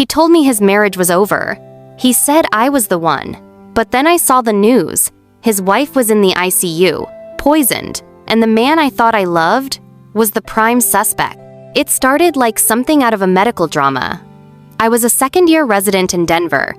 He told me his marriage was over. He said I was the one. But then I saw the news. His wife was in the ICU, poisoned, and the man I thought I loved was the prime suspect. It started like something out of a medical drama. I was a second-year resident in Denver,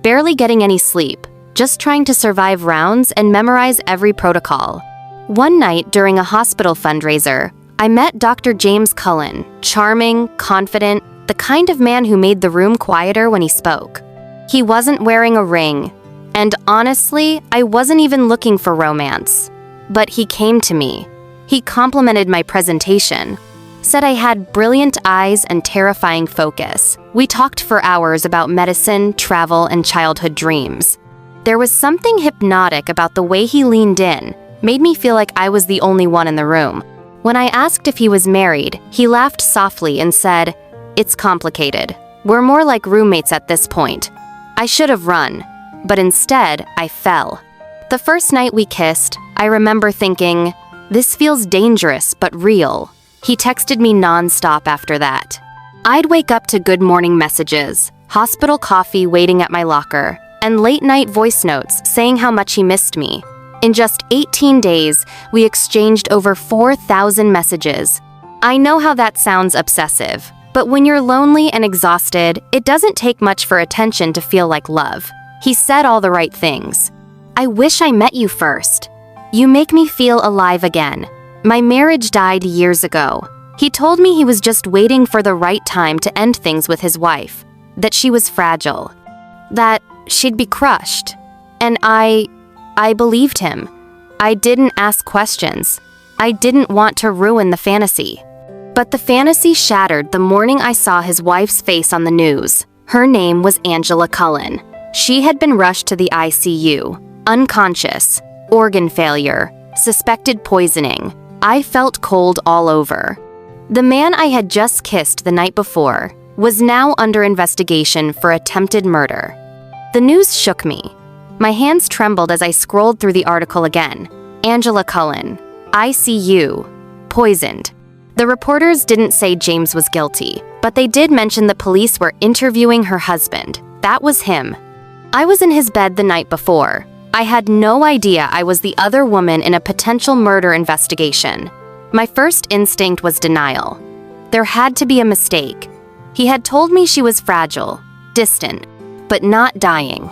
barely getting any sleep, just trying to survive rounds and memorize every protocol. One night during a hospital fundraiser, I met Dr. James Cullen, charming, confident, the kind of man who made the room quieter when he spoke. He wasn't wearing a ring, and honestly, I wasn't even looking for romance. But he came to me. He complimented my presentation, said I had brilliant eyes and terrifying focus. We talked for hours about medicine, travel, and childhood dreams. There was something hypnotic about the way he leaned in, made me feel like I was the only one in the room. When I asked if he was married, he laughed softly and said, "It's complicated. We're more like roommates at this point." I should have run, but instead, I fell. The first night we kissed, I remember thinking, this feels dangerous but real. He texted me nonstop after that. I'd wake up to good morning messages, hospital coffee waiting at my locker, and late-night voice notes saying how much he missed me. In just 18 days, we exchanged over 4,000 messages. I know how that sounds obsessive, but when you're lonely and exhausted, it doesn't take much for attention to feel like love. He said all the right things. I wish I met you first. You make me feel alive again. My marriage died years ago. He told me he was just waiting for the right time to end things with his wife, that she was fragile, that she'd be crushed. And I believed him. I didn't ask questions. I didn't want to ruin the fantasy. But the fantasy shattered the morning I saw his wife's face on the news. Her name was Angela Cullen. She had been rushed to the ICU, unconscious, organ failure, suspected poisoning. I felt cold all over. The man I had just kissed the night before was now under investigation for attempted murder. The news shook me. My hands trembled as I scrolled through the article again. Angela Cullen, ICU, poisoned. The reporters didn't say James was guilty, but they did mention the police were interviewing her husband. That was him. I was in his bed the night before. I had no idea I was the other woman in a potential murder investigation. My first instinct was denial. There had to be a mistake. He had told me she was fragile, distant, but not dying.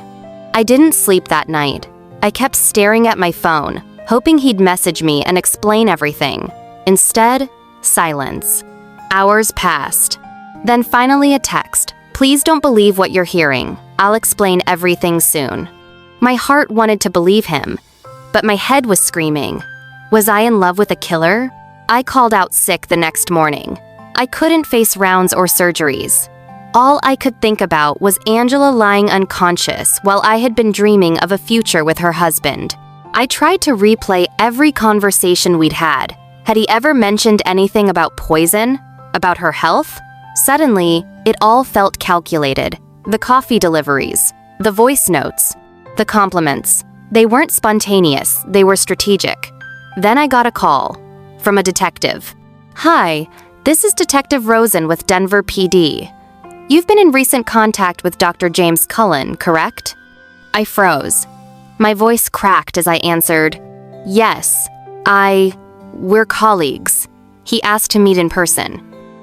I didn't sleep that night. I kept staring at my phone, hoping he'd message me and explain everything. Instead, silence. Hours passed. Then finally a text. "Please don't believe what you're hearing. I'll explain everything soon." My heart wanted to believe him, but my head was screaming. Was I in love with a killer? I called out sick the next morning. I couldn't face rounds or surgeries. All I could think about was Angela lying unconscious while I had been dreaming of a future with her husband. I tried to replay every conversation we'd had. Had he ever mentioned anything about poison? About her health? Suddenly, it all felt calculated. The coffee deliveries, the voice notes, the compliments. They weren't spontaneous, they were strategic. Then I got a call from a detective. "Hi, this is Detective Rosen with Denver PD. You've been in recent contact with Dr. James Cullen, correct?" I froze. My voice cracked as I answered, "Yes, we're colleagues." He asked to meet in person.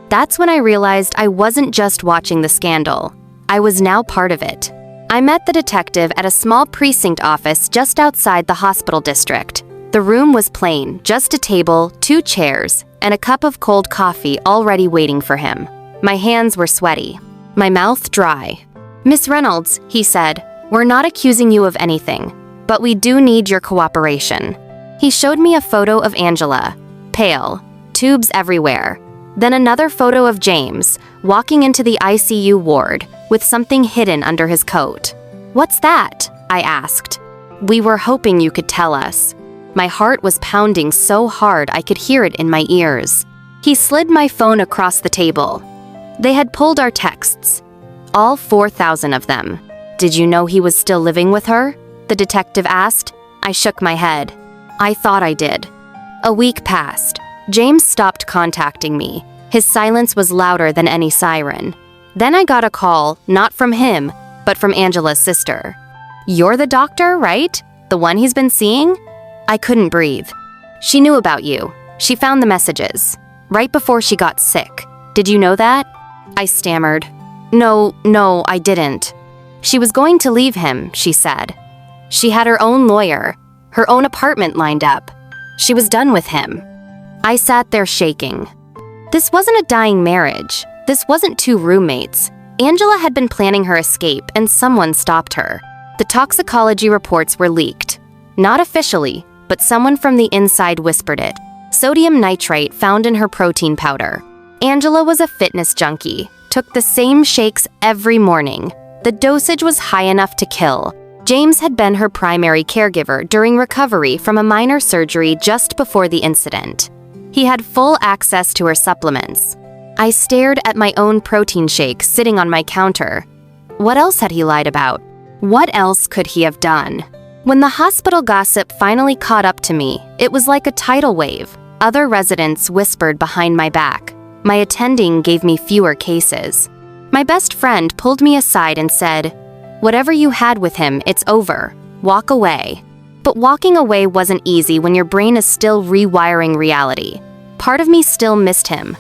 That's when I realized I wasn't just watching the scandal. I was now part of it. I met the detective at a small precinct office just outside the hospital district. The room was plain, just a table, 2 chairs, and a cup of cold coffee already waiting for him. My hands were sweaty, my mouth dry. "Miss Reynolds," he said, "we're not accusing you of anything, but we do need your cooperation." He showed me a photo of Angela, pale, tubes everywhere. Then another photo of James, walking into the ICU ward, with something hidden under his coat. "What's that?" I asked. "We were hoping you could tell us." My heart was pounding so hard I could hear it in my ears. He slid my phone across the table. They had pulled our texts, all 4,000 of them. "Did you know he was still living with her?" the detective asked. I shook my head. I thought I did. A week passed. James stopped contacting me. His silence was louder than any siren. Then I got a call, not from him, but from Angela's sister. "You're the doctor, right? The one he's been seeing?" I couldn't breathe. "She knew about you. She found the messages. Right before she got sick. Did you know that?" I stammered. No, I didn't." "She was going to leave him," she said. "She had her own lawyer, her own apartment lined up. She was done with him." I sat there shaking. This wasn't a dying marriage. This wasn't two roommates. Angela had been planning her escape, and someone stopped her. The toxicology reports were leaked. Not officially, but someone from the inside whispered it. Sodium nitrite found in her protein powder. Angela was a fitness junkie, took the same shakes every morning. The dosage was high enough to kill. James had been her primary caregiver during recovery from a minor surgery just before the incident. He had full access to her supplements. I stared at my own protein shake sitting on my counter. What else had he lied about? What else could he have done? When the hospital gossip finally caught up to me, it was like a tidal wave. Other residents whispered behind my back. My attending gave me fewer cases. My best friend pulled me aside and said, "Whatever you had with him, it's over. Walk away." But walking away wasn't easy when your brain is still rewiring reality. Part of me still missed him.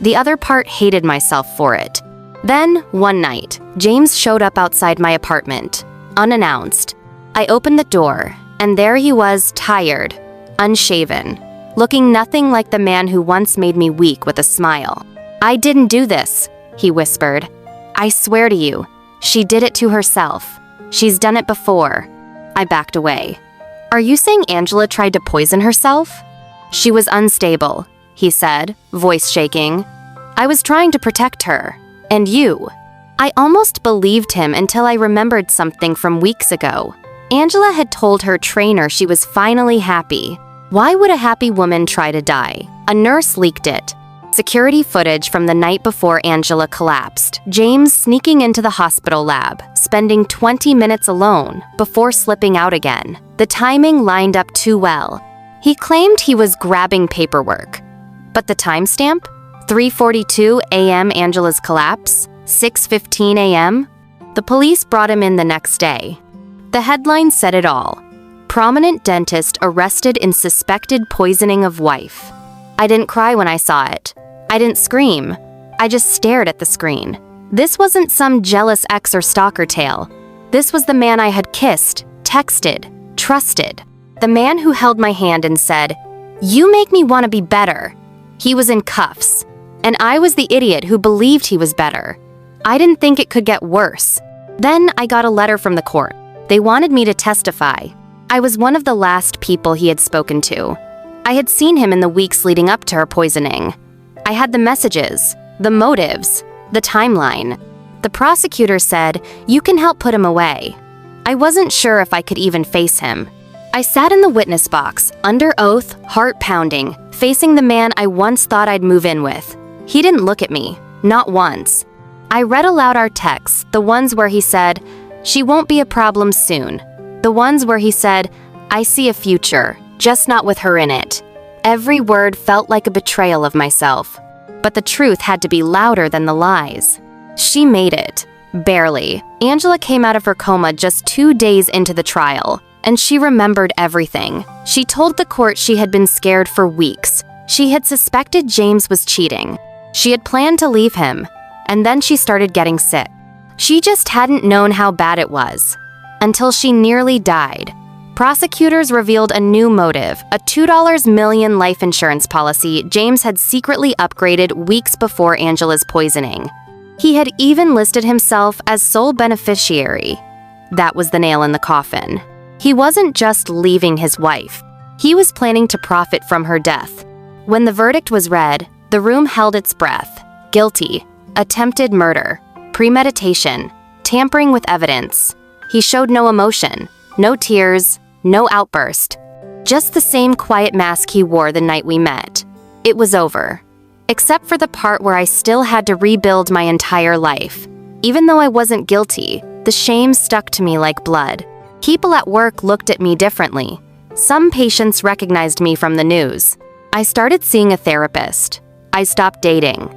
The other part hated myself for it. Then, one night, James showed up outside my apartment, unannounced. I opened the door, and there he was, tired, unshaven, looking nothing like the man who once made me weak with a smile. "I didn't do this," he whispered. "I swear to you, she did it to herself. She's done it before." I backed away. "Are you saying Angela tried to poison herself?" "She was unstable," he said, voice shaking. "I was trying to protect her. And you." I almost believed him until I remembered something from weeks ago. Angela had told her trainer she was finally happy. Why would a happy woman try to die? A nurse leaked it. Security footage from the night before Angela collapsed. James sneaking into the hospital lab, spending 20 minutes alone before slipping out again. The timing lined up too well. He claimed he was grabbing paperwork. But the timestamp? 3:42 a.m. Angela's collapse? 6:15 a.m.? The police brought him in the next day. The headline said it all. Prominent dentist arrested in suspected poisoning of wife. I didn't cry when I saw it. I didn't scream. I just stared at the screen. This wasn't some jealous ex or stalker tale. This was the man I had kissed, texted, trusted. The man who held my hand and said, "You make me want to be better." He was in cuffs, and I was the idiot who believed he was better. I didn't think it could get worse. Then I got a letter from the court. They wanted me to testify. I was one of the last people he had spoken to. I had seen him in the weeks leading up to her poisoning. I had the messages, the motives, the timeline. The prosecutor said, "You can help put him away." I wasn't sure if I could even face him. I sat in the witness box, under oath, heart pounding, facing the man I once thought I'd move in with. He didn't look at me, not once. I read aloud our texts, the ones where he said, "She won't be a problem soon." The ones where he said, "I see a future, just not with her in it." Every word felt like a betrayal of myself. But the truth had to be louder than the lies. She made it. Barely. Angela came out of her coma just 2 days into the trial, and she remembered everything. She told the court she had been scared for weeks. She had suspected James was cheating. She had planned to leave him, and then she started getting sick. She just hadn't known how bad it was. Until she nearly died. Prosecutors revealed a new motive, a $2 million life insurance policy James had secretly upgraded weeks before Angela's poisoning. He had even listed himself as sole beneficiary. That was the nail in the coffin. He wasn't just leaving his wife. He was planning to profit from her death. When the verdict was read, the room held its breath. Guilty, attempted murder, premeditation, tampering with evidence. He showed no emotion, no tears, no outburst. Just the same quiet mask he wore the night we met. It was over. Except for the part where I still had to rebuild my entire life. Even though I wasn't guilty, the shame stuck to me like blood. People at work looked at me differently. Some patients recognized me from the news. I started seeing a therapist. I stopped dating.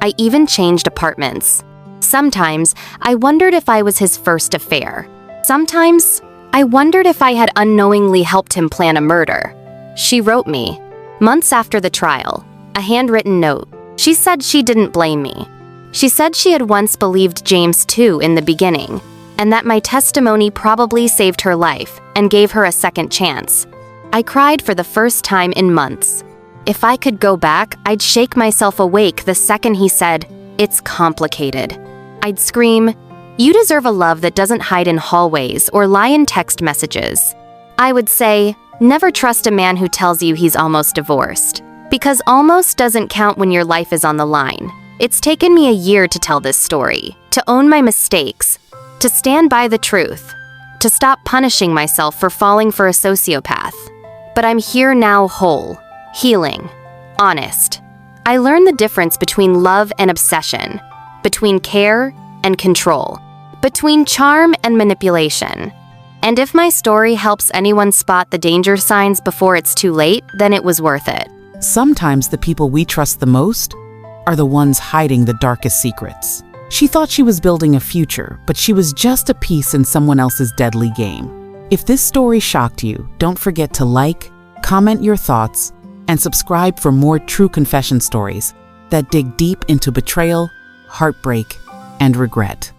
I even changed apartments. Sometimes, I wondered if I was his first affair. Sometimes, I wondered if I had unknowingly helped him plan a murder. She wrote me, months after the trial, a handwritten note. She said she didn't blame me. She said she had once believed James too in the beginning, and that my testimony probably saved her life and gave her a second chance. I cried for the first time in months. If I could go back, I'd shake myself awake the second he said, "It's complicated." I'd scream, "You deserve a love that doesn't hide in hallways or lie in text messages." I would say, "Never trust a man who tells you he's almost divorced." Because almost doesn't count when your life is on the line. It's taken me a year to tell this story, to own my mistakes, to stand by the truth, to stop punishing myself for falling for a sociopath. But I'm here now whole, healing, honest. I learned the difference between love and obsession, between care and control, between charm and manipulation. And if my story helps anyone spot the danger signs before it's too late, then it was worth it. Sometimes the people we trust the most are the ones hiding the darkest secrets. She thought she was building a future, but she was just a piece in someone else's deadly game. If this story shocked you, don't forget to like, comment your thoughts, and subscribe for more true confession stories that dig deep into betrayal, heartbreak, and regret.